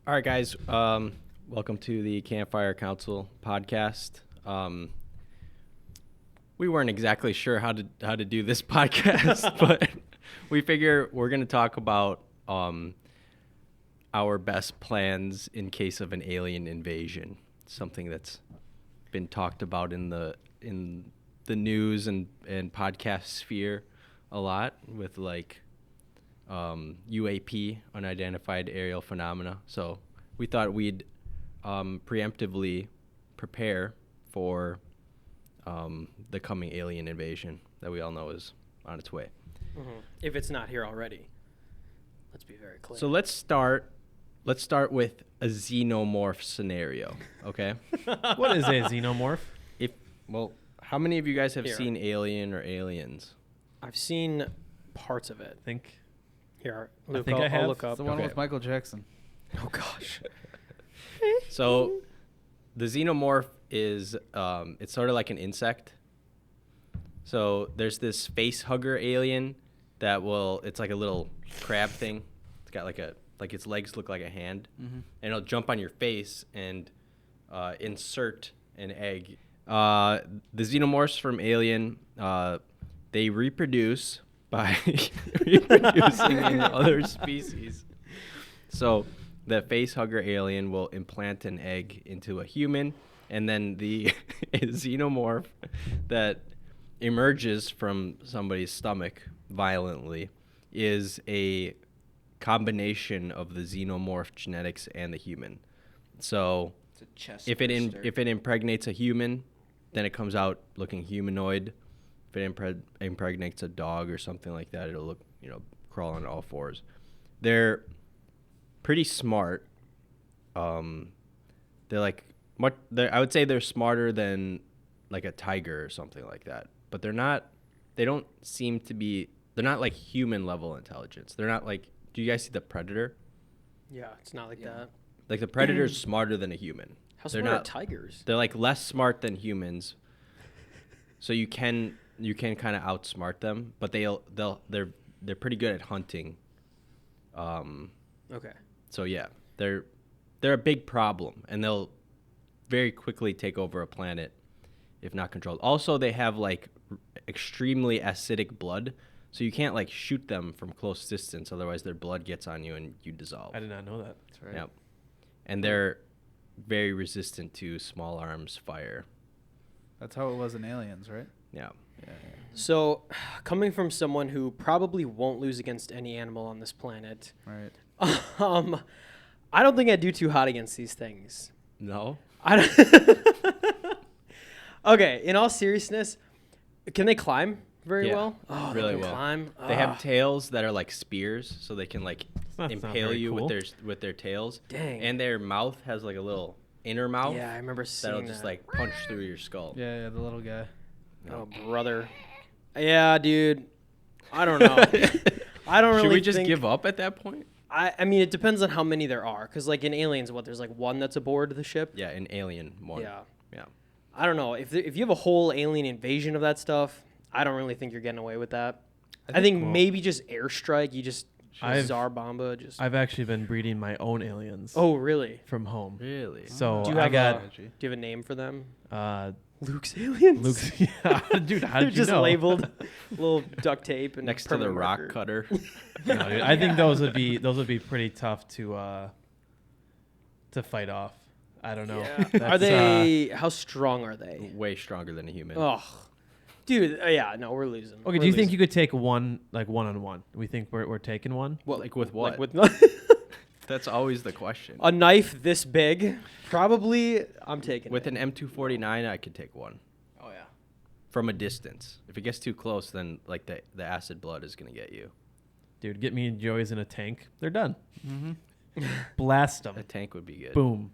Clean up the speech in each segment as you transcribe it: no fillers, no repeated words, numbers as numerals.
All right, guys. Welcome to the Campfire Council podcast. We weren't exactly sure how to do this podcast, but we figure we're going to talk about our best plans in case of an alien invasion. Something that's been talked about in the news and podcast sphere a lot with like UAP, unidentified aerial phenomena. So we thought we'd preemptively prepare for the coming alien invasion that we all know is on its way. Mm-hmm. If it's not here already. Let's be very clear. So let's start with a xenomorph scenario, okay? What is a xenomorph? How many of you guys have seen Alien or Aliens? I've seen parts of it. I think. Here, Luke, I have. I'll look up. It's the one with Michael Jackson. Oh, gosh. So the xenomorph is, it's sort of like an insect. So there's this face hugger alien it's like a little crab thing. It's got like its legs look like a hand. Mm-hmm. And it'll jump on your face and insert an egg. The xenomorphs from Alien, they reproduce by reproducing in other species. So the face hugger alien will implant an egg into a human, and then the xenomorph that emerges from somebody's stomach violently is a combination of the xenomorph genetics and the human. So if it impregnates a human, then it comes out looking humanoid. If it impregnates a dog or something like that, it'll look, crawl on all fours. They're pretty smart. I would say they're smarter than like a tiger or something like that. But they're not like human level intelligence. They're not like, do you guys see the Predator? Yeah, it's not like that. Like the Predator's smarter than a human. How smart are tigers? They're like less smart than humans. So you can kind of outsmart them, but they're pretty good at hunting. Okay. So yeah, they're a big problem, and they'll very quickly take over a planet if not controlled. Also, they have like extremely acidic blood, so you can't like shoot them from close distance, otherwise their blood gets on you and you dissolve. I did not know that. That's right. Yep. And they're very resistant to small arms fire. That's how it was in Aliens, right? Yeah. So, coming from someone who probably won't lose against any animal on this planet, Right. I don't think I'd do too hot against these things. No? Okay, in all seriousness, can they climb very well? Oh, really they can well. Climb. They have tails that are like spears, so they can like That's not impale very you cool. with their tails. Dang. And their mouth has like a little inner mouth. Yeah, I remember seeing that'll just like punch through your skull. Yeah, the little guy. Oh, brother. Yeah, dude. I don't know. I don't really Should we just think... give up at that point? I mean, it depends on how many there are. Because, like, in Aliens, there's, like, one that's aboard the ship? Yeah, in Alien 1. Yeah. Yeah. I don't know. If you have a whole alien invasion of that stuff, I don't really think you're getting away with that. I think maybe just airstrike. You just Tsar Bomba. I've actually been breeding my own aliens. Oh, really? From home. Really? So Do you I have got do you have a name for them? Luke's Aliens? Yeah, dude, how They're did you just know? labeled little duct tape and Next to the permanent rock marker. cutter. No, dude, I think those would be pretty tough to fight off. I don't know. Yeah. Are they? How strong are they? Way stronger than a human. Oh, dude. Yeah. No, we're losing. Okay, do you think you could take one on one? We think we're taking one. Well, like with what? Like with That's always the question. a knife this big? Probably. I'm taking With it. an M249, I could take one. Oh yeah. From a distance. If it gets too close, then like the acid blood is gonna get you. Dude, get me and Joey's in a tank. They're done. Mm-hmm. Blast them. A tank would be good. Boom.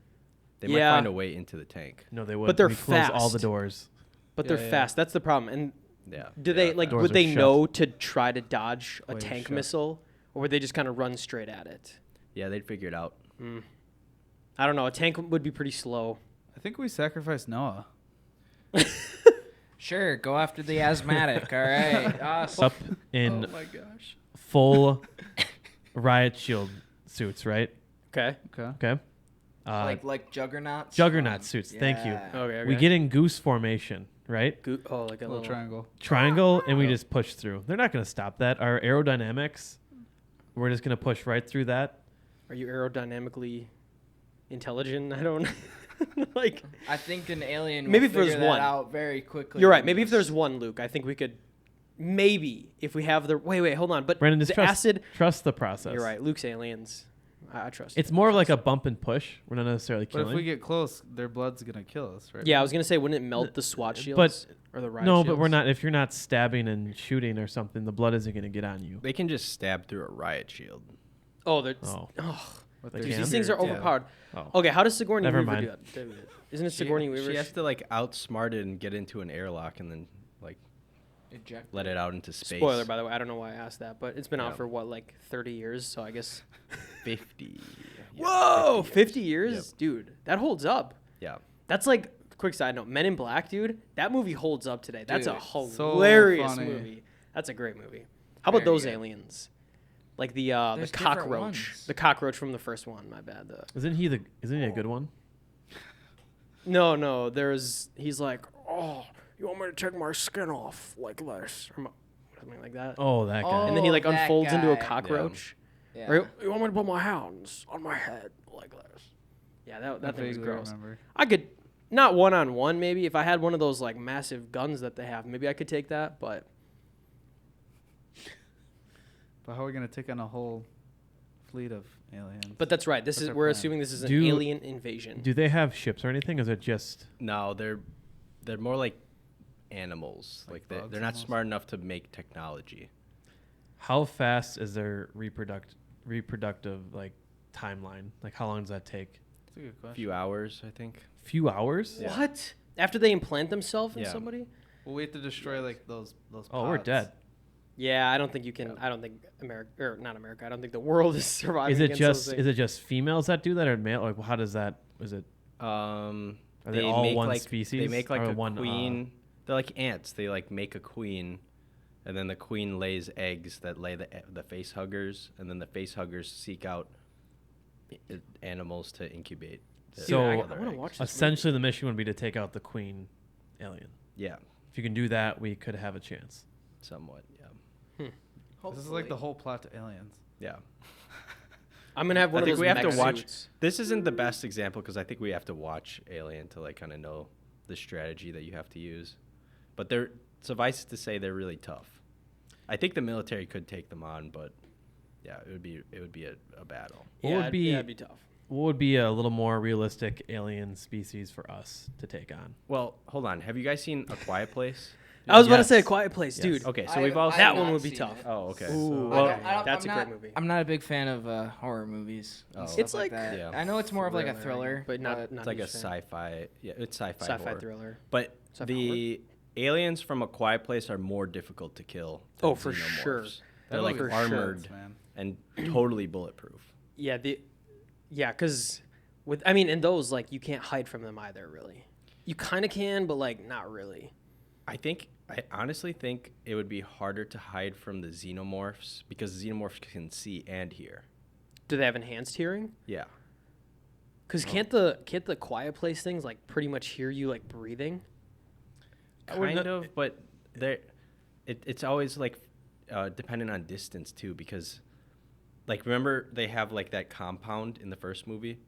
They might find a way into the tank. No, they would. But they're we close all the fast. doors. But they're Yeah. fast. That's the problem. And Yeah. do they like? Doors Would are they shut. know to try to dodge a Way tank shut. missile, or would they just kind of run straight at it? Yeah, they'd figure it out. I don't know. A tank would be pretty slow. I think we sacrificed Noah. Sure, go after the asthmatic. All right. Awesome. Up in my gosh. full riot shield suits, right? Okay. Okay. Okay. Like juggernauts. Juggernaut suits. Thank you. Yeah. Okay. We get in goose formation, right? Like a Little triangle. Triangle, and we just push through. They're not going to stop that. Our aerodynamics, we're just going to push right through that. Are you aerodynamically intelligent? I don't like. I think an alien Maybe will if there's figure that one. out very quickly. You're right. than Maybe if us. there's one, Luke, I think we could. Maybe if we have the wait, hold on. But Brandon, just the acid. trust the process. You're right. Luke's aliens. I trust. It's more of like a bump and push. We're not necessarily But killing. if we get close, their blood's gonna kill us, right? Yeah, I was gonna say, wouldn't it melt the SWAT shields or the riot no, shields? but we're not. If you're not stabbing and shooting or something, the blood isn't going to get on you. They can just stab through a riot shield. Oh, they're. Oh. With They their can? These things are spears, yeah. overpowered. Oh. Okay, how does Sigourney Never Weaver mind. do that? Isn't it Sigourney Weaver? She has to like outsmart it and get into an airlock and then like Eject. let it out into space. Spoiler, by the way. I don't know why I asked that, but it's been out Yeah. for what, like 30 years? So I guess. 50. Yeah, Whoa, 50 years. years, dude. That holds up. Yeah. That's like. Quick side note: Men in Black, dude. That movie holds up today. That's a Dude, so hilarious funny. movie. That's a great movie. How about Very those good. aliens? Like the There's different cockroach, ones. the cockroach from the first one. My bad. Isn't he a good one? No. He's like, oh, you want me to take my skin off like this, or something like that. Oh, that guy. Oh. And then he like that unfolds into a guy. cockroach. Yeah. Or you want me to put my hands on my head like this? Yeah, I that thing was vaguely gross. remember. I could not one-on-one maybe if I had one of those like massive guns that they have. Maybe I could take that, but But how are we gonna take on a whole fleet of aliens? that's right. What's our We're plan? assuming this is an Do- alien invasion. Do they have ships or anything? Or is it just? No, they're more like animals. Like Like they're bugs not almost? smart enough to make technology. How fast is their reproductive like timeline? Like how long does that take? That's a good A question. few hours, I think. Few hours? Yeah. What? After they implant themselves in Yeah. somebody? Well, we have to destroy like those. Oh, we're pods. dead. Yeah, I don't think you can. Yeah. I don't think America or not America. I don't think the world is surviving. Is it against those just things. is it just females that do that or male? Like how does that? Is it? Are they all make one like, species? They make like or a one, queen. They're like ants. They like make a queen, and then the queen lays eggs that lay the face huggers, and then the face huggers seek out animals to incubate. the So- I other want to eggs. watch this. Essentially, the mission would be to take out the queen alien. Yeah, If you can do that, we could have a chance. somewhat. Yeah, This is like the whole plot to Aliens. yeah. I'm gonna have one I of think those we have to mech watch. suits. This isn't the best example because I think we have to watch Alien to like kind of know the strategy that you have to use. But they're suffice it to say they're really tough. I think the military could take them on, but yeah, it would be a battle. What Yeah, would be- it'd be tough. What would be a little more realistic alien species for us to take on? Well, hold on. Have you guys seen A Quiet Place? I was about to Yes. say A Quiet Place, Yes. dude. Okay, so I- we've all I seen That have one not would be seen tough. it. Oh, okay. Ooh, Well, that's I'm a not- great movie. I'm not a big fan of horror movies. and Oh. stuff It's like- that. Yeah. I know it's more of like a Thriller, thriller, but not it's like a huge fan. sci-fi. Yeah, it's sci-fi. Sci-fi horror. thriller. But Sci-fi the aliens from A Quiet Place are more difficult to kill. Oh, than for xenomorphs. sure. They're That like movie's armored nuts, man. and totally bulletproof. Yeah, because in those like you can't hide from them either, really. You kind of can, but like not really. I honestly think it would be harder to hide from the xenomorphs because xenomorphs can see and hear. Do they have enhanced hearing? Yeah. Because can't the Quiet Place things like pretty much hear you like breathing? Kind of, but it's always like dependent on distance too because like remember they have like that compound in the first movie?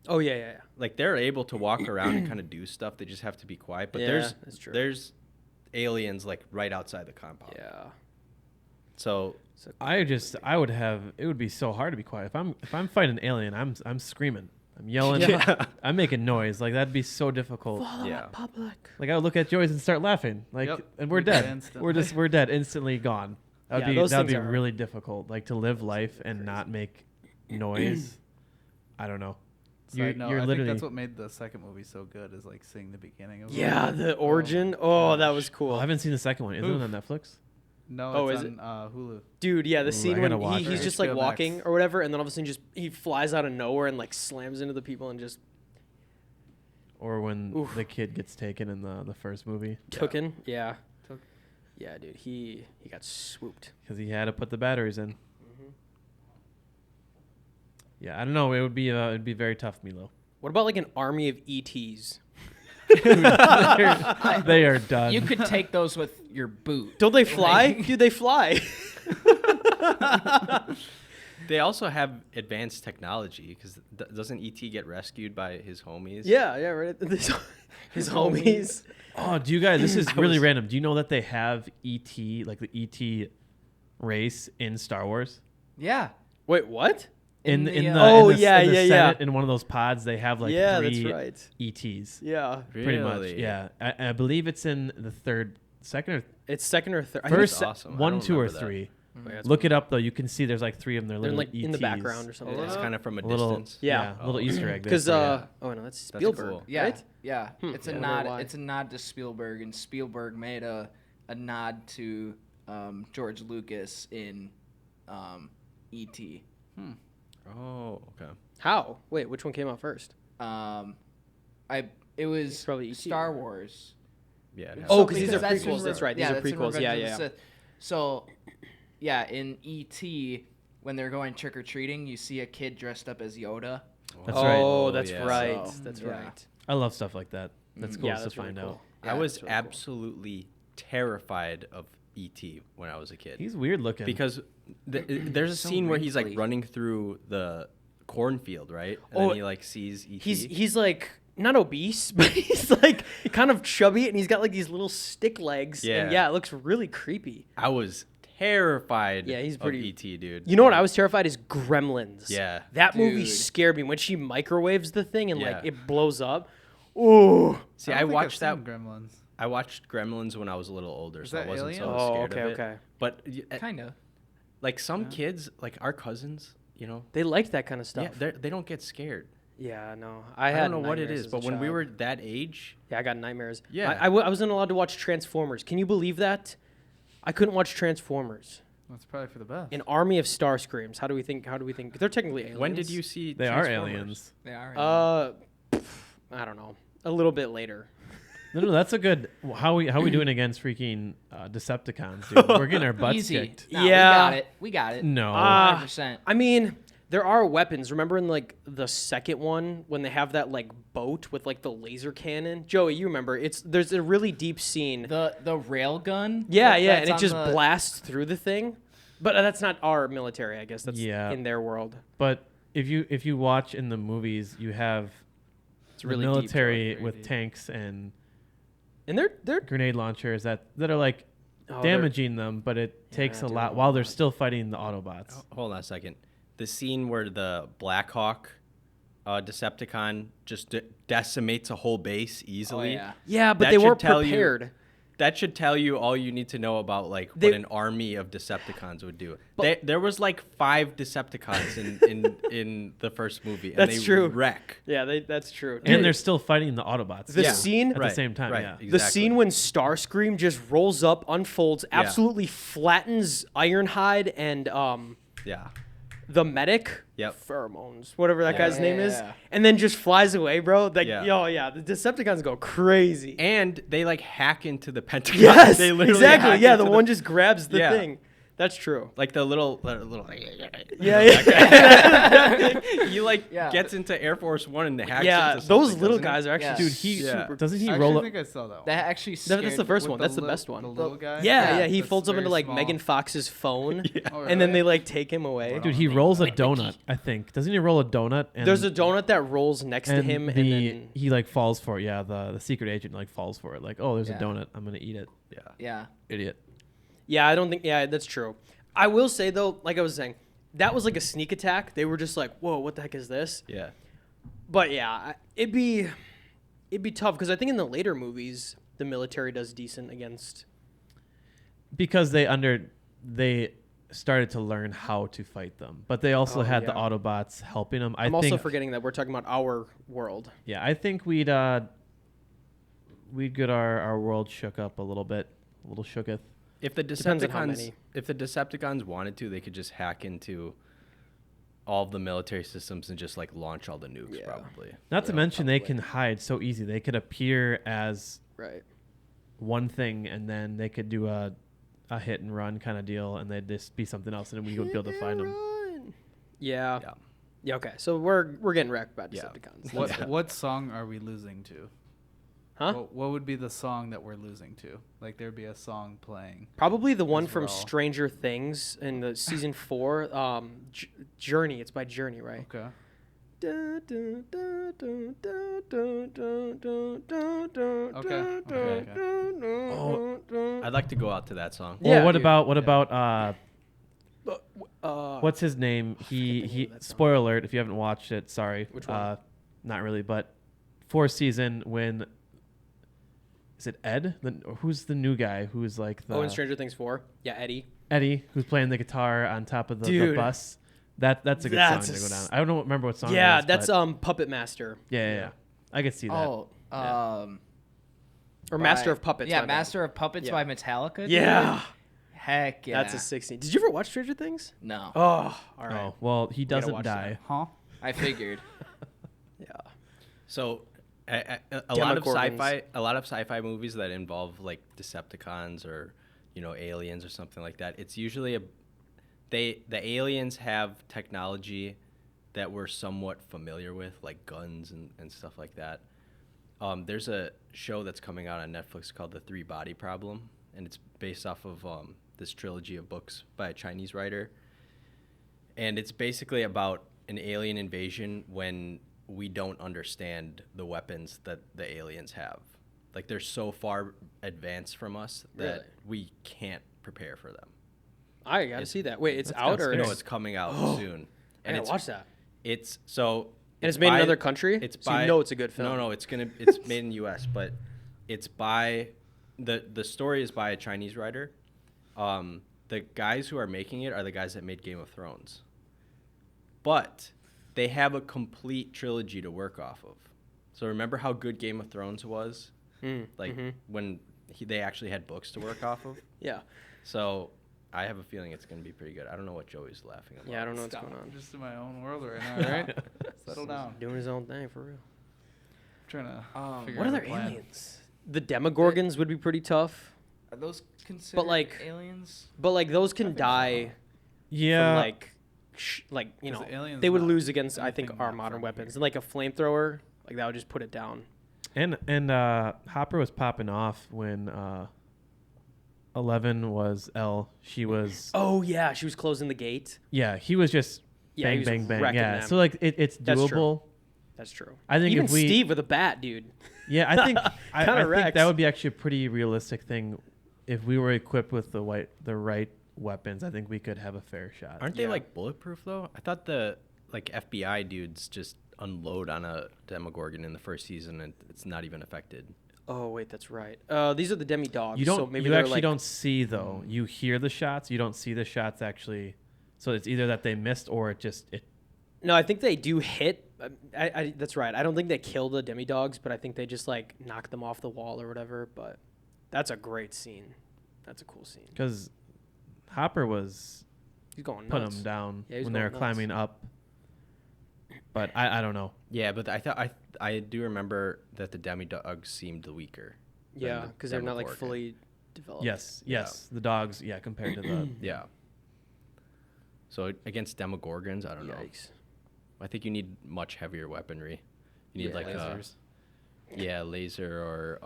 Oh yeah. Like they're able to walk around and kind of do stuff. They just have to be quiet. But Yeah, that's true. there's aliens like right outside the compound. Yeah. So I would have. It would be so hard to be quiet. If I'm fighting an alien, I'm screaming, I'm yelling, Yeah. I'm making noise. Like that'd be so difficult. Follow Yeah. public. Like I would look at Joyce and start laughing. Like, Yep. and we're Yeah, dead. instantly. We're dead, instantly gone. Yeah, That'd those be things are- really difficult. Like to live life and not make noise. I don't know. Side note, I think literally. that's what made the second movie so good is like seeing the beginning of it. Yeah, the Oh origin. my Oh, that gosh. was cool. I haven't seen the second one. Isn't it Oof. on Netflix? No, Oh, it's is on Hulu. Dude, yeah, the Ooh, scene I when gotta watch he's it. just like HBO walking Max. or whatever, and then all of a sudden he flies out of nowhere and like slams into the people and just Or when Oof. the kid gets taken in the first movie tooken. Yeah. Took- Yeah, dude, he got swooped. because he had to put the batteries in. Yeah, I don't know. It'd be very tough, Milo. What about like an army of ETs? They are done. You could take those with your boot. Don't they fly? Dude, they fly. They also have advanced technology because doesn't ET get rescued by his homies? Yeah, right. His homies. Oh, do you guys? This is really was- random. Do you know that they have ET, like the ET race in Star Wars? Yeah. Wait, what? In the, the uh, in the Senate, in one of those pods, they have like Yeah, that's three right. ETs. Yeah. Pretty much. Really? Yeah, I believe it's in the second or It's second or third. first, that's awesome. I one, don't two, or remember that. three. That's Look it up though. You can see there's like three of them. They're They're literally like in the ETs. background or something. It's kind of from a A little, distance. Yeah. little Easter egg. there Because for you. oh no, that's That's Spielberg. cool. Yeah. Right? Yeah. It's a I wonder nod. why. It's a nod to Spielberg, and Spielberg made a nod to George Lucas in E.T. Oh, okay. How? Wait, which one came out first? It was It's probably E.T., Star right? Wars. Yeah. it Oh, has- because these are that's prequels. in That's right. These are that's in prequels. Revenge Yeah, of the yeah. Sith. So, yeah, in E.T., when they're going trick or treating, you see a kid dressed up as Yoda. That's right. Oh, that's yeah. right. So, That's yeah. right. I love stuff like that. That's cool Yeah, to that's really find cool. out. I Yeah, was that's really cool. absolutely terrified of ET when I was a kid. He's weird looking. Because there's a So scene where he's like wrinkly. running through the cornfield, right? And Oh, then he like sees ET. He's like not obese, but he's like kind of chubby, and he's got like these little stick legs. Yeah. And yeah, it looks really creepy. I was terrified Yeah, he's pretty- of ET, dude. You know what? I was terrified is Gremlins. Yeah. That movie Dude. scared me when she microwaves the thing and like Yeah. it blows up. Ooh. See, I I don't think I've watched that. seen Gremlins. I watched Gremlins when I was a little older, so I that wasn't so Aliens? Oh, scared okay, of it. okay. But Kind of. like some kids, like our cousins, you know, They liked that kind of yeah, stuff. they don't get scared. Yeah, no. I had don't know what it nightmares is, as a but when we child. were that age, Yeah, I got nightmares. Yeah. I wasn't allowed to watch Transformers. Can you believe that? I couldn't watch Transformers. That's probably for the best. An army of star screams. How do we think? They're technically aliens. when did you see? they are Transformers? aliens. They are. I don't know. A little bit later. No, that's a good. How we doing against freaking Decepticons, dude? We're getting our butts Easy. kicked. Nah, Yeah. We got it. No. 100%. I mean, there are weapons. Remember in like the second one when they have that like boat with like the laser cannon? Joey, you remember? There's a really deep scene. The rail gun. Yeah, that- yeah, that's and it on just the- blasts through the thing. But that's not our military, I guess. That's Yeah. in their world. But if you watch in the movies, you have It's really the deep, military Joey. with Very deep. tanks and and they're grenade launchers that are like they're- damaging them, but it takes a dude, lot a while they're lot. still fighting the Autobots. Hold on a second. The scene where the Blackhawk Decepticon just decimates a whole base Oh, easily. yeah. Yeah, but That they should weren't tell you- prepared. That should tell you all you need to know about like They- what an army of Decepticons would do. There was like 5 Decepticons in the first movie, and That's they true. wreck. Yeah, that's true. And they're still fighting the Autobots. The Yeah. scene at Right, the same time, right, yeah. exactly. The scene when Starscream just rolls up, unfolds, absolutely flattens Ironhide and Yeah. the medic. Yep. Pheromones, whatever that Yeah. guy's name is, Yeah. and then just flies away, bro. Like, Yeah. yeah, the Decepticons go crazy. And they like hack into the Pentagon. Yes, They literally exactly. hack Yeah, into the one just grabs the Yeah. thing. That's true. like the little Yeah. he like Yeah. gets into Air Force One and hacks Yeah, into those something, little doesn't he? guys are actually Yeah. Dude, he super. doesn't he I roll actually up? think I saw that one. That actually That- scared. that's the first With one. That's the best one. The little guy. Yeah, Yeah, he that's folds up into very like small. Megan Fox's phone, Oh, and then really? they like take him away. Dude, he rolls a donut. I think doesn't he roll a donut? And, There's a donut that rolls next to and him, the, and then he like falls for it. Yeah, the secret agent like falls for it. Like, oh, there's Yeah. a donut. I'm gonna eat it. Yeah. Yeah. Idiot. yeah, I don't think. Yeah, that's true. I will say though, like I was saying, that was like a sneak attack. They were just like, "Whoa, what the heck is this?" Yeah. But yeah, it'd be tough because I think in the later movies the military does decent against. Because they started to learn how to fight them, but they also Oh, had the yeah. Autobots helping them. I'm think, also forgetting that we're talking about our world. Yeah, I think we'd get our world shook up a little bit, a little shooketh. If the Depends on how Decepticons, many. if the Decepticons wanted to, they could just hack into all of the military systems and just like launch all the nukes, Yeah. probably. Not to Yeah, mention they probably. can hide so easy. They could appear as Right. one thing, and then they could do a hit and run kind of deal, and they'd just be something else, and then we would be able to find them. Yeah. Yeah. Yeah. Okay. So we're getting wrecked by Yeah. Decepticons. What song are we losing to? Huh? What would be the song that we're losing to? Like there'd be a song playing. Probably the one As from well. Stranger Things in the season 4. Journey. It's by Journey, right? Okay. Okay. I'd like to go out to that song. Well, Yeah, what dude. about what's his name? forget the name He of that song. spoiler alert if you haven't watched it. Sorry. Which one? Not really, but 4th season when is it Ed? Who's the new guy? Who's like the in Stranger Things 4. Yeah, Eddie. Eddie, who's playing the guitar on top of the Dude. bus. That's a good That's song a to go down. s- I don't remember what song. Yeah, it is, that's but Puppet Master yeah. I could see that. Oh, or Master of Puppets. Yeah, my bad. Master of Puppets Yeah. by Metallica. dude. Yeah, Heck yeah. that's a 16. Did you ever watch Stranger Things? No, Oh, all right. Oh, well, he gotta doesn't watch die. Huh? I figured. Yeah. So a lot of Demogorgons. a lot of sci-fi movies that involve like Decepticons or aliens or something like that. It's usually the aliens have technology that we're somewhat familiar with, like guns and stuff like that. There's a show that's coming out on Netflix called The Three Body Problem, and it's based off of this trilogy of books by a Chinese writer. And it's basically about an alien invasion when we don't understand the weapons that the aliens have. Like they're so far advanced from us that Really? we can't prepare for them. I gotta see that. Wait, it's That's out kinda or scary. No, it's coming out soon. I gotta watch that. It's so. And it's made in by- another country? It's So you by. know it's a good film. No, it's made in the U.S., but it's by the story is by a Chinese writer. The guys who are making it are the guys that made Game of Thrones. But they have a complete trilogy to work off of. So remember how good Game of Thrones was? Like when they actually had books to work off of. Yeah. So I have a feeling it's going to be pretty good. I don't know what Joey's laughing about. Yeah, I don't know what's Stop. going on. I'm just in my own world right now, right? Settle down. Doing his own thing, for real. I'm trying to figure What out other a plan. aliens? The Demogorgons would be pretty tough. Are those considered like- aliens? But, like, those can think so. die Yeah. from, like, 'Cause the alien's they would not lose against, I think, anything our not modern from weapons. here. And, like, a flamethrower, like, that would just put it down. And Hopper was popping off when 11 was L. She was Oh, yeah, she was closing the gate. yeah. He was just Yeah, he bang was bang bang. wrecking Yeah. them. So like it's That's true. doable. That's true. I think Even if we Steve with a bat, dude. yeah I think I Kinda think wrecks. that would be actually a pretty realistic thing if we were equipped with the right weapons. I think we could have a fair shot. Aren't they Yeah. like bulletproof though? I thought the like FBI dudes just unload on a Demogorgon in the first season and it's not even affected. Oh, wait, that's right. These are the demi-dogs. You don't. So maybe you they're actually like, don't see though. You hear the shots. You don't see the shots actually. So it's either that they missed or it. No, I think they do hit. That's right. I don't think they kill the demi-dogs, but I think they just, like, knock them off the wall or whatever. But that's a great scene. That's a cool scene. Because Hopper was He's going putting nuts. them down Yeah, he's when they were going nuts. climbing up. But I don't know. Yeah, but I do remember that the demi-dogs seemed the weaker. than Yeah, the because they're not, like, Demogorgon. fully developed. Yes. The dogs. Yeah, compared to the. Yeah. So against Demogorgons, I don't know. Yikes. I think you need much heavier weaponry. You need Yeah, like lasers. laser or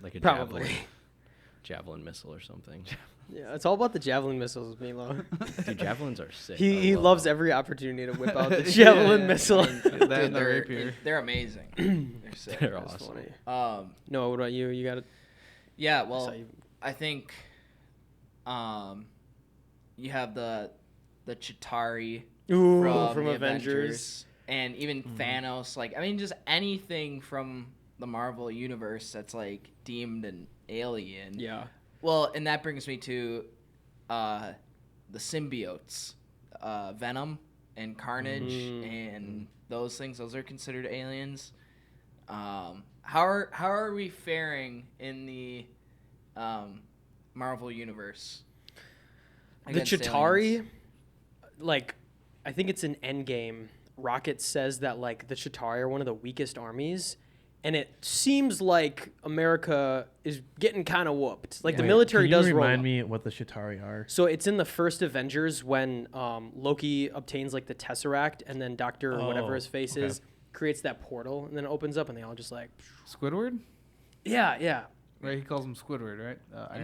like a Probably. javelin missile or something. Yeah, it's all about the javelin missiles, Milo. Dude, javelins are sick. He I love loves them. every opportunity to whip out the Yeah, javelin yeah. missile. That and the they're, rapier. they're amazing. They're sick. They're That's awesome. funny. No, what about you? You got it. Yeah, saw well, you- I think you have the Chitauri Ooh, from from the Avengers. and even Thanos. Like, I mean, just anything from the Marvel universe that's like deemed an alien. Yeah. Well, and that brings me to the symbiotes, Venom and Carnage, and those things. Those are considered aliens. How are we faring in the Marvel universe? The against Chitauri, aliens? like, I think it's an Endgame. Rocket says that, like, the Chitauri are one of the weakest armies, and it seems like America is getting kind of whooped. Like the Wait, military can you does roll remind up. me what the Chitauri are? So it's in the first Avengers when Loki obtains like the Tesseract, and then Doctor Oh, whatever his face okay. is creates that portal, and then it opens up, and they all just like, Squidward? yeah. Right, he calls him Squidward, right?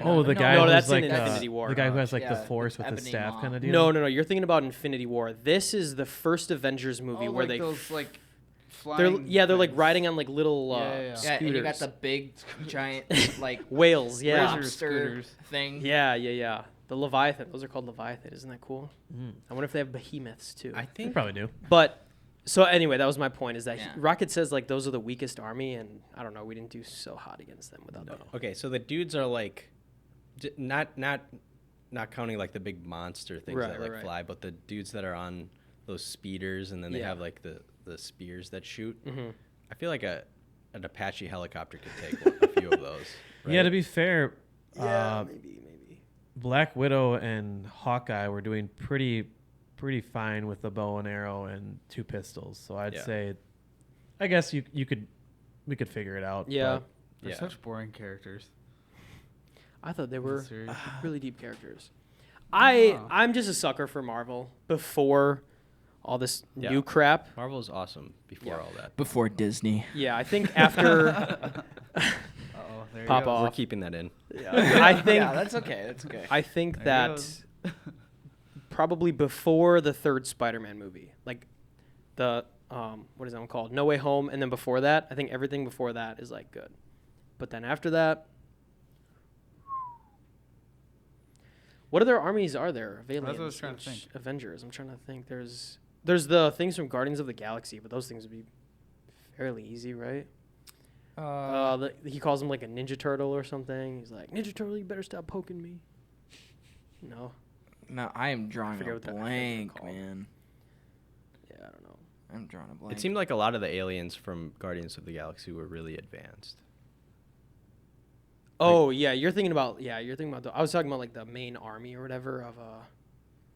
Oh, the No, guy no, who's that's like in Infinity War. the guy who has like the Yeah, force with the Ebony staff Maw. kind of deal. No. You're thinking about Infinity War. This is the first Avengers movie where like they those like they're flying. they're like things. riding on like little Yeah. Yeah, and you got scooters. the big giant like whales. Yeah. Razor lobster scooters. thing. Yeah. The Leviathan. Those are called Leviathan. Isn't that cool? Mm. I wonder if they have behemoths too. I They think probably do. But so anyway, that was my point. Is that Yeah. Rocket says like those are the weakest army, and I don't know. We didn't do so hot against them without them. okay. So the dudes are like, not counting like the big monster things Right, that like right. fly, but the dudes that are on those speeders, and then they Yeah. have like the spears that shoot. Mm-hmm. I feel like an Apache helicopter could take a few of those. Yeah, to right? be fair, Maybe. Black Widow and Hawkeye were doing pretty fine with the bow and arrow and 2 pistols. So I'd Yeah. say, I guess we could figure it out. Yeah. but They're Yeah. such boring characters. I thought they in the were series. really deep characters. Wow. I'm just a sucker for Marvel before all this Yeah. new crap. Marvel's awesome before Yeah. all that. Before Disney. Yeah, I think after Uh-oh, there Pop he goes. off. We're keeping that in. I think Yeah, that's okay. That's okay. I think There he that goes. probably before the third Spider-Man movie, like the what is that one called? No Way Home, and then before that, I think everything before that is like good. But then after that, what other armies are there of aliens? That's what I was trying to in think. Avengers. I'm trying to think. There's the things from Guardians of the Galaxy, but those things would be fairly easy, right? He calls him like a Ninja Turtle or something. He's like, Ninja Turtle, you better stop poking me. No. No, I am drawing forget a what that- I forget what they're blank, called. man. Yeah, I don't know. I'm drawing a blank. It seemed like a lot of the aliens from Guardians of the Galaxy were really advanced. Oh yeah, you're thinking about I was talking about like the main army or whatever of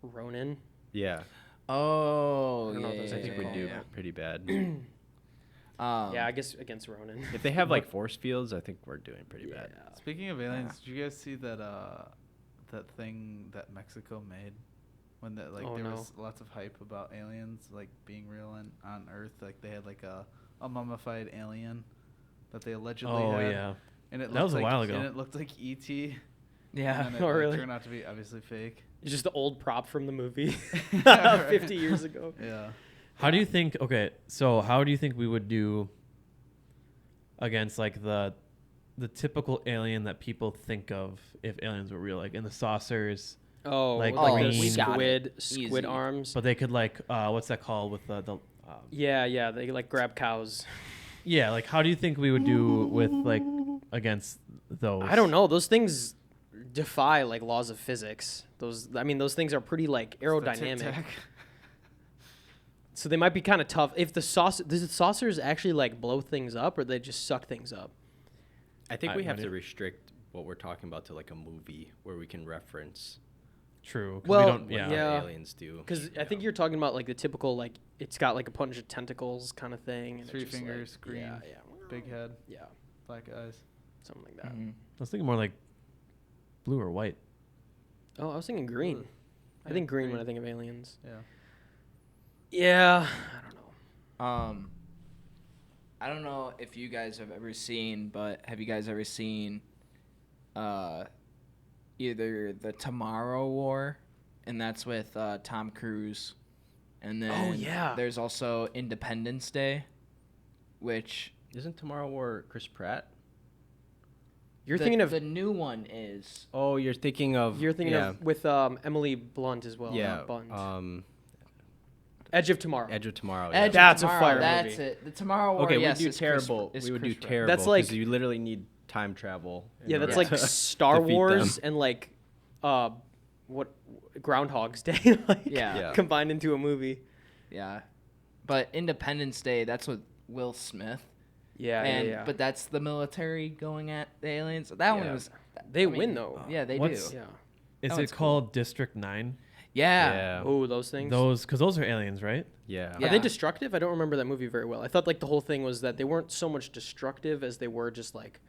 Ronin. Yeah, Oh, I don't know what those I things think are we'd called. do yeah. pretty bad. Yeah, I guess against Ronin. If they have like force fields, I think we're doing pretty bad. Yeah. Speaking of aliens, did you guys see that that thing that Mexico made when that Oh, there no. was lots of hype about aliens like being real on Earth? Like they had like a mummified alien that they allegedly Oh had. yeah. And it That was looked a like, while ago. And it looked like E.T. Yeah. And it Oh, like, really? turned out to be obviously fake. It's just the old prop from the movie 50 years ago. Yeah. How do you think? Okay, so how do you think we would do against like the typical alien that people think of if aliens were real, like in the saucers? Oh, Like like green. the We got it. squid Easy. arms. But they could like what's that called with the Yeah, they like grab cows. yeah, like how do you think we would do with like against those? I don't know. Those things defy like laws of physics. Those things are pretty like It's the aerodynamic. tic-tac. So they might be kind of tough. If the saucers actually like blow things up, or they just suck things up? I think I we have have no to idea. restrict what we're talking about to like a movie where we can reference True. 'Cause Well, we don't, what yeah. the Yeah. aliens do. Because I think you're talking about like the typical like it's got like a bunch of tentacles kind of thing. And Three it's just, like- fingers, green, Yeah, Big head, yeah, black eyes. something like that. Mhm. I was thinking more like blue or white. Oh, I was thinking green. Ugh. I Yeah, think green when green. I think of aliens. Yeah. Yeah, I don't know. I don't know if you guys have ever seen, but have you guys ever seen either the Tomorrow War, and that's with Tom Cruise, and then yeah. there's also Independence Day, which Isn't Tomorrow War Chris Pratt? You're the, thinking of the new one is. Oh, you're thinking of with Emily Blunt as well. yeah, not Bunt. Edge Edge of Tomorrow. of Tomorrow. Edge of That's a Tomorrow, fire That's movie. it. The Tomorrow War. Okay, yes, we do is Chris- terrible. is We would do Chris Pratt. terrible. That's like- 'cause you literally need time travel. in Yeah, that's order like to Star defeat Wars them. and like what Groundhog's Day like Yeah. combined into a movie. Yeah, but Independence Day. That's with Will Smith. Yeah, and yeah. but that's the military going at the aliens. That Yeah. one was. They I mean, win though. Yeah, they What's- do. Yeah. Is Oh, it it's cool. called District 9? Yeah. Oh, those things. Because those are aliens, right? Yeah. Are they destructive? I don't remember that movie very well. I thought like the whole thing was that they weren't so much destructive as they were just like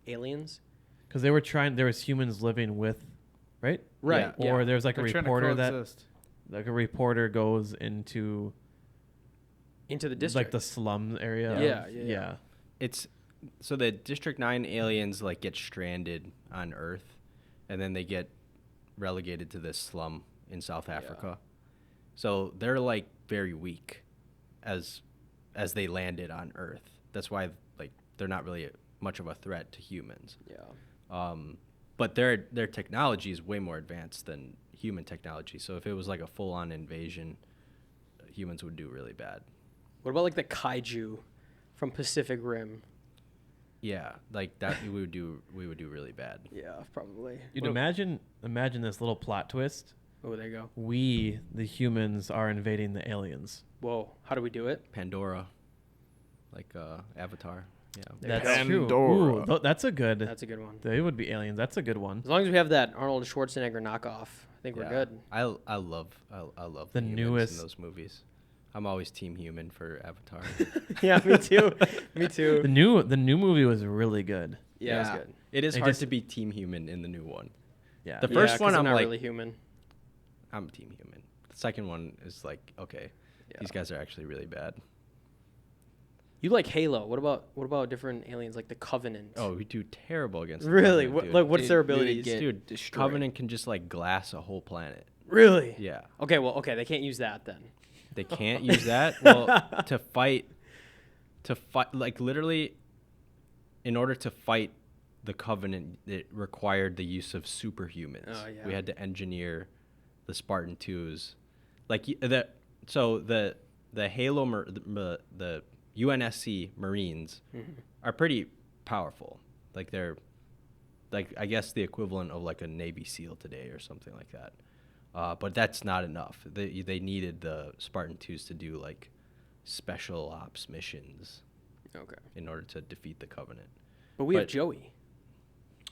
aliens. Because there was humans living with, right? Right. Yeah. Or there's like They're a trying to reporter that, coexist. like a reporter goes into Into the district. like the slum area. Yeah. It's so the District 9 aliens like get stranded on Earth, and then they get relegated to this slum in South Africa. So they're like very weak as they landed on Earth. That's why like they're not really much of a threat to humans. Yeah. But their technology is way more advanced than human technology. So if it was like a full-on invasion, humans would do really bad. What about like the kaiju from Pacific Rim? Yeah, like that we would do really bad. Yeah, probably. You'd imagine this little plot twist. Oh, there you go. We, the humans, are invading the aliens. Whoa, how do we do it? Pandora, like Avatar. Yeah. There you That's go. true. Pandora. Ooh, that's a good. That's a good one. They would be aliens. That's a good one. As long as we have that Arnold Schwarzenegger knockoff, I think we're Yeah. good. I love The humans newest- in those movies. I'm always team human for Avatar. Yeah, me too. Me too. The new movie was really good. Yeah, it was Yeah. good. It is It hard just- to be team human in the new one. Yeah. The first 'cause one, they're I'm not like, really human. I'm team human. The second one is like, okay, these guys are actually really bad. You like Halo? What about different aliens like the Covenant? Oh, we do terrible against. the really? Covenant, dude. Like what's Dude, their we would abilities? get Dude, destroyed. Covenant can just like glass a whole planet. Really? Yeah. Okay, well, they can't use that then. They can't use that. Well, to fight, like literally, in order to fight the Covenant, it required the use of superhumans. Oh, yeah. We had to engineer the Spartan 2s. Like the Halo, the UNSC Marines are pretty powerful. Like they're, like I guess the equivalent of like a Navy SEAL today or something like that. But that's not enough. They needed the Spartan 2s to do like special ops missions Okay. in order to defeat the Covenant. But we have But- Joey.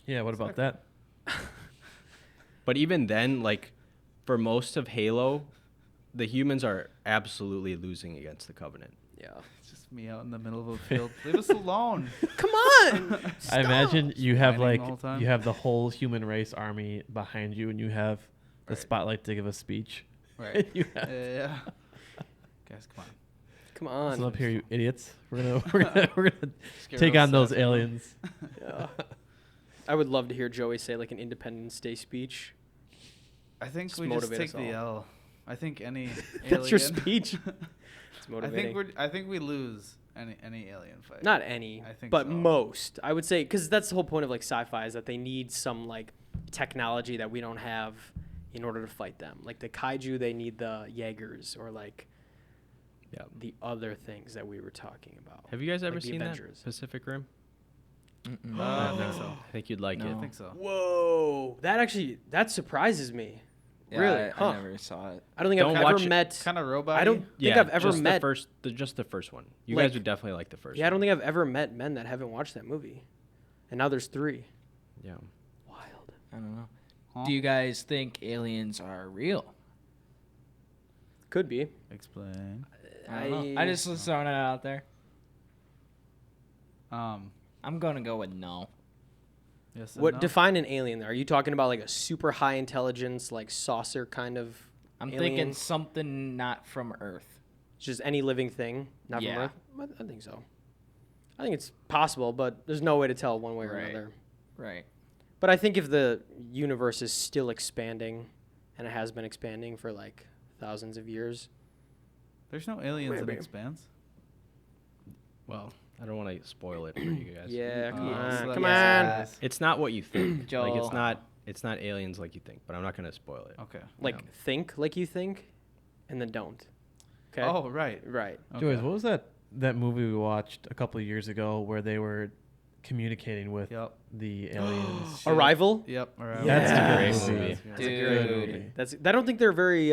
Yeah. What about that? But even then, like for most of Halo, the humans are absolutely losing against the Covenant. Yeah. It's just me out in the middle of a field. Leave us alone. Come on. I imagine you have Whining like the whole time. you have the whole human race army behind you, and you have the Right. spotlight to give a speech. Right. You have- Yeah. Guys, come on. Come on. Listen up here, you idiots. We're gonna Scare take those on those sassy aliens. Yeah. I would love to hear Joey say like an Independence Day speech. I think Just we just motivate take us the all. L. I think any That's your alien- speech. It's motivating. I think we lose any alien fight. Not any, I think but so. most. I would say because that's the whole point of like sci-fi is that they need some like technology that we don't have in order to fight them. Like the kaiju, they need the Jaegers or like Yeah. the other things that we were talking about. Have you guys ever Like the seen Avengers. that Pacific Rim? Mm-mm. I think so. I think you'd like No. it. I think so. Whoa, that surprises me. Yeah, Really? I Huh. never saw it. I don't think Don't I've watch ever it. met. Kind of robot. I don't think I've ever just met. just the first one. You Like- guys would definitely like the first. Yeah, I don't one. think I've ever met men that haven't watched that movie, and now there's 3. Yeah. Wild. I don't know. Huh? Do you guys think aliens are real? Could be. Explain. I don't know. I just was throwing it out there. I'm gonna go with no. Yes. and What no. define an alien? Are you talking about like a super high intelligence, like saucer kind of? I'm alien? thinking something not from Earth. Just any living thing, not Yeah. from Earth. I think so. I think it's possible, but there's no way to tell one way or Right. another. Right. But I think if the universe is still expanding, and it has been expanding for like thousands of years, There's no aliens in Maybe. Expanse. Well, I don't want to spoil it for you guys. yeah, come Oh, on, so that come makes on. sense. It's not what you think. Like Joel. it's not aliens like you think, but I'm not going to spoil it. Okay. Like Yeah. think like you think, and then don't. Okay. Oh, right. Right. Okay. Joyce, what was that movie we watched a couple of years ago where they were communicating with Yep. the aliens? Shit. Arrival. Yep. Arrival. That's a Yeah. great Yes. movie. Movie. That's a great Dude. movie. That's. I don't think they're very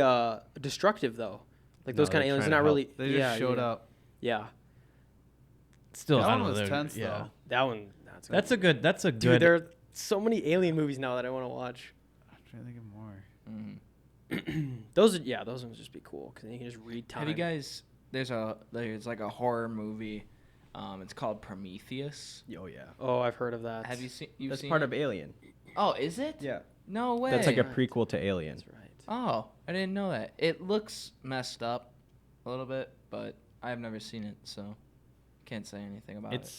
destructive though. Like No, those kind of they're aliens are trying not to really. They just yeah, showed yeah. up. Yeah, Still, That I one don't know, was they're- tense, yeah. though. that one. That's a good. That's a Dude, good. there are so many alien movies now that I want to watch. I'm trying to think of more. Those ones just be cool because you can just read time. Have you guys? There's like a horror movie. It's called Prometheus. Oh yeah. Oh, I've heard of that. Have you seen? That's seen part it? of Alien. Oh, is it? Yeah. No way. That's like a Right. prequel to Alien. That's right. Oh, I didn't know that. It looks messed up a little bit, but I've never seen it, so can't say anything about it.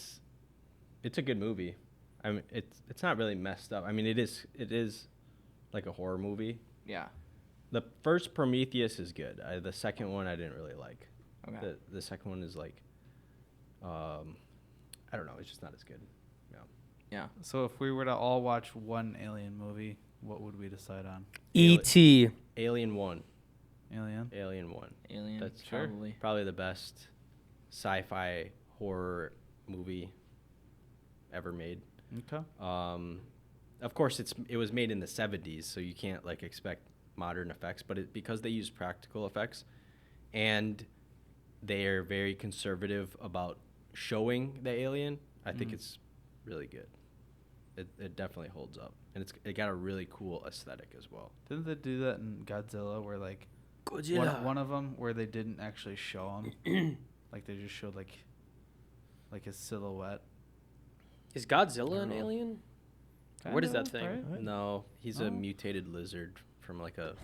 It's a good movie. I mean, it's not really messed up. I mean, it is like a horror movie. Yeah. The first Prometheus is good. The second one I didn't really like. Okay. The second one is like, I don't know. It's just not as good. Yeah. So if we were to all watch one Alien movie, what would we decide on? E.T. Alien 1. Alien. Alien 1. Alien. That's probably. probably the best sci-fi horror movie ever made. Okay. Of course, it was made in the 70s, so you can't like expect modern effects. But because they use practical effects, and they are very conservative about showing the alien, I think it's really good. It definitely holds up, and it got a really cool aesthetic as well. Didn't they do that in Godzilla, where like Godzilla. one of them where they didn't actually show him, like they just showed like his silhouette. Is Godzilla I an don't know. alien? What is Kinda, that thing? right? No, he's Oh. a mutated lizard from like a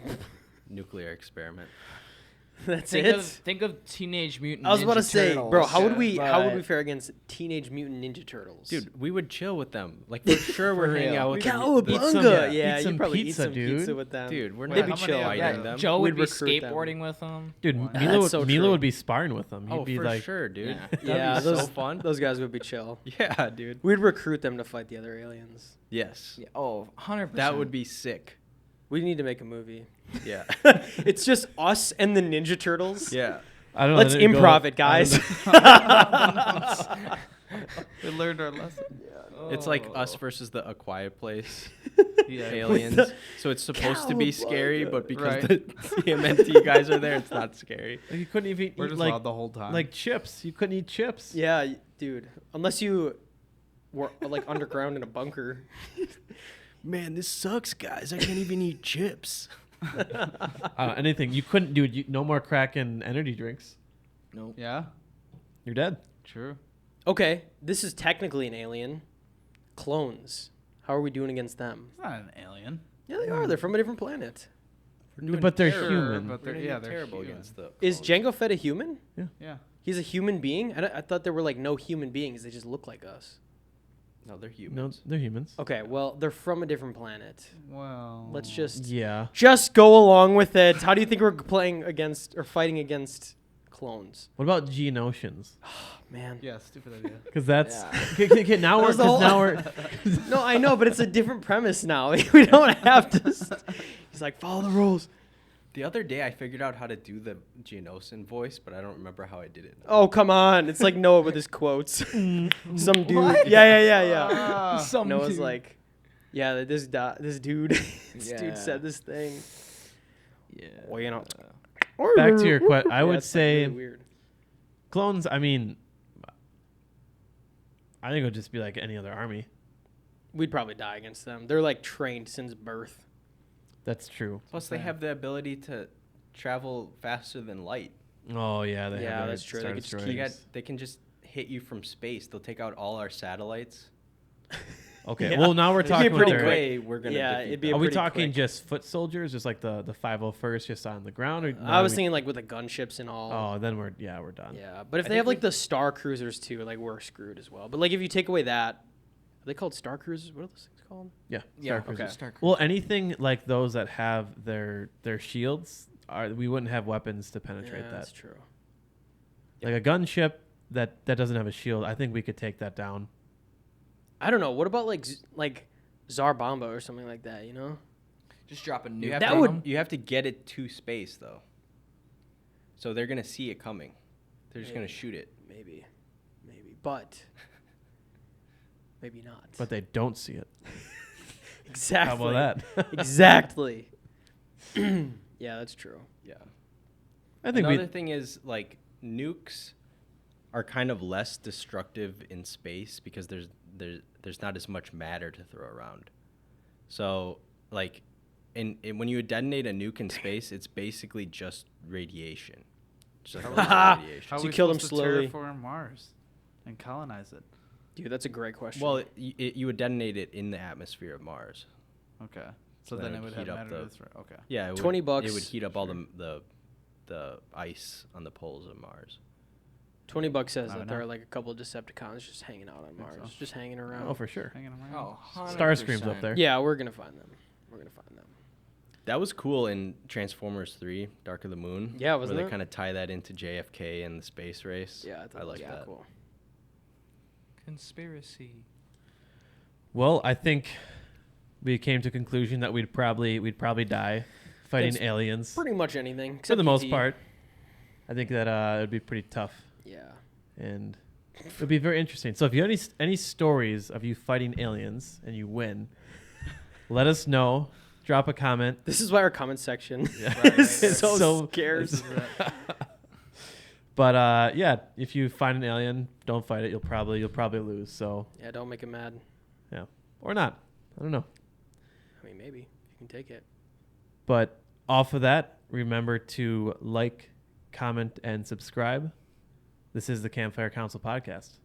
nuclear experiment. That's Think of Teenage Mutant I was about to Ninja say, bro, Turtles, how would we but- fare against Teenage Mutant Ninja Turtles? Dude, we would chill with them. Like for sure, we're hanging real. out with them. Cowabunga! Yeah, eat you'd some probably pizza, eat some dude. pizza with them. Dude, we're Wait, not how many chill are fighting there? them. Joe We'd would be recruit them. skateboarding with them. Dude, That's Milo, so Milo true. would be sparring with them. He'd Oh, be for like, sure, dude. Yeah. That'd Yeah, be those so fun. Those guys would be chill. Yeah, dude. We'd recruit them to fight the other aliens. Yes. Yeah, oh, 100%. That would be sick. We need to make a movie. Yeah. It's just us and the Ninja Turtles. Yeah. I don't know. Let's they didn't go- improv it, I don't guys. know. We learned our lesson. It's like us versus the A Quiet Place Yeah. aliens. the So it's supposed to be scary, cowabunga. but because Right. the TMNT guys are there, it's not scary. Like, you couldn't even We're eat just like loud the whole time. like chips. You couldn't eat chips. Yeah, dude. Unless you were like underground in a bunker. Man, this sucks, guys. I can't even eat chips. Anything. You couldn't do it. No more crack and energy drinks. Nope. Yeah. You're dead. True. Okay, this is technically an alien. Clones. How are we doing against them? It's not an alien. Yeah, they are. They're from a different planet. But they're Sure, human. but We're they're, gonna yeah, do they're terrible human. against the. Is clones. Jango Fett a human? Yeah. He's a human being? I thought there were like no human beings. They just look like us. No, they're No, humans. they're humans. Okay, well, they're from a different planet. Well. Let's just Yeah. go along with it. How do you think we're playing against or fighting against clones? What about Geonosians? Man. Yeah, stupid idea. Because that's Yeah. okay, now That we're was the whole- now we're No, I know, but it's a different premise now. We don't have to. He's like, follow the rules. The other day, I figured out how to do the Geonosian voice, but I don't remember how I did it. Oh, come on. It's like Noah with his quotes. Some dude. What? Yeah. Ah. Some Noah's dude. like, yeah, this dude, this Yeah. dude said this thing. Yeah. Well, you know. back to your question. I Yeah, would it's, like, say really weird. clones. I mean, I think it would just be like any other army. We'd probably die against them. They're like trained since birth. That's true. Plus, they have the ability to travel faster than light. Oh yeah, they Yeah, have that's true. They Star could just Destroyers. They can just hit you from space. They'll take out all our satellites. Okay, Yeah. well now we're It'd be talking pretty about quick. their- We're gonna. Yeah, defeat it'd be them. a Are we pretty talking quick. just foot soldiers, just like the 501st, just on the ground? Or I was thinking like with the gunships and all. Oh, then we're done. Yeah, but if I they think have like the star cruisers too, like we're screwed as well. But like if you take away that, are they called star cruisers? What are those things called? Yeah. Yeah. Star Cruisers. okay. Star Well, anything like those that have their shields, we wouldn't have weapons to penetrate Yeah, that. that's true. Like a gunship that doesn't have a shield, I think we could take that down. I don't know. What about like Tsar Bomba or something like that? You know? Just drop a You nuke. have, That to, would- you have to get it to space though. So they're gonna see it coming. They're just gonna Maybe. shoot it. Maybe, but maybe not. But they don't see it. exactly. How about that? Exactly. Yeah, that's true. Yeah. I think Another we. thing is like nukes are kind of less destructive in space because there's not as much matter to throw around. So like and when you detonate a nuke in space, it's basically just radiation. Just like How laser radiation. How So are you we kill them supposed to slowly. terraform Mars and colonize it? Dude, that's a great question. Well, you would detonate it in the atmosphere of Mars. Okay. So Then then it it would would heat have up matter the- to throw. Okay. Yeah, it would, $20. It would heat up all the ice on the poles of Mars. $20 says I that don't there know. are like a couple of Decepticons just hanging out on Think Mars, so. just hanging around. Oh, for sure. Hanging around. Oh, Starscream's up 100%. there. Yeah, we're gonna find them. We're gonna find them. That was cool in Transformers 3, Dark of the Moon. Yeah, wasn't where it? they kind of tie that into JFK and the space race. Yeah, I like that. Cool. Conspiracy. Well, I think we came to a conclusion that we'd probably die fighting Against aliens Pretty much anything. for except the most ET. part. I think that it'd be pretty tough, Yeah. and it'd be very interesting. So if you have any stories of you fighting aliens and you win, let us know. Drop a comment. This is why our comment section Yeah. is so scarce. This is it. But yeah, if you find an alien, don't fight it. You'll probably lose. So Yeah, don't make him mad. yeah, or not. I don't know. I mean, maybe you can take it. But off of that, remember to like, comment, and subscribe. This is the Campfire Council podcast.